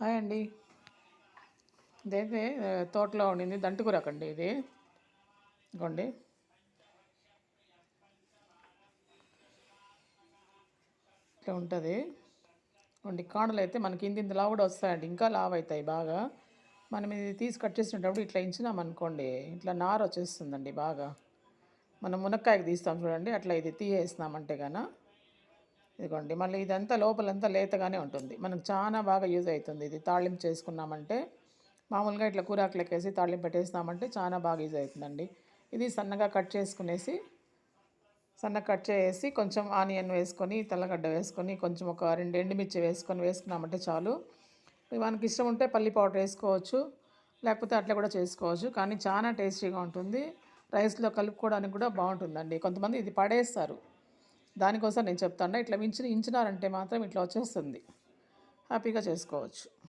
Hi అండి. ఇదైతే తోటలో ఉండింది దంటుకూరకండి ఇది. ఇదిగోండి. ఇట్లా ఉంటుంది. ఇదిగోండి కాడలు అయితే మనకి ఇంత లావు కూడా వస్తాయండి, ఇంకా లావు అవుతాయి బాగా. మనం ఇది తీసి కట్ చేసినప్పుడు ఇట్లా ఇంచినామనుకోండి, ఇట్లా నార వచ్చేస్తుందండి బాగా. మనం మునక్కాయకి తీస్తాం చూడండి, అట్లా ఇది తీసేసినామంటే గాన ఇదిగోండి. మళ్ళీ ఇదంతా లోపలంతా లేతగానే ఉంటుంది. మనకు చాలా బాగా యూజ్ అవుతుంది ఇది. తాళింపు చేసుకున్నామంటే, మామూలుగా ఇట్లా కూరాకులకి వేసి తాళింపు పెట్టేసినామంటే చాలా బాగా యూజ్ అవుతుందండి. ఇది సన్నగా కట్ చేసుకునేసి, సన్నగా కట్ చేసి కొంచెం ఆనియన్ వేసుకొని, తెల్లగడ్డ వేసుకొని, కొంచెం ఒక 2 ఎండుమిర్చి వేసుకున్నామంటే చాలు. మనకి ఇష్టం ఉంటే పల్లి పౌడర్ వేసుకోవచ్చు, లేకపోతే అట్లా కూడా చేసుకోవచ్చు. కానీ చాలా టేస్టీగా ఉంటుంది. రైస్లో కలుపుకోవడానికి కూడా బాగుంటుందండి. కొంతమంది ఇది పడేస్తారు, దానికోసం నేను చెప్తాను. ఇట్లా ఇంచినారంటే మాత్రం ఇట్లా వచ్చేస్తుంది, హ్యాపీగా చేసుకోవచ్చు.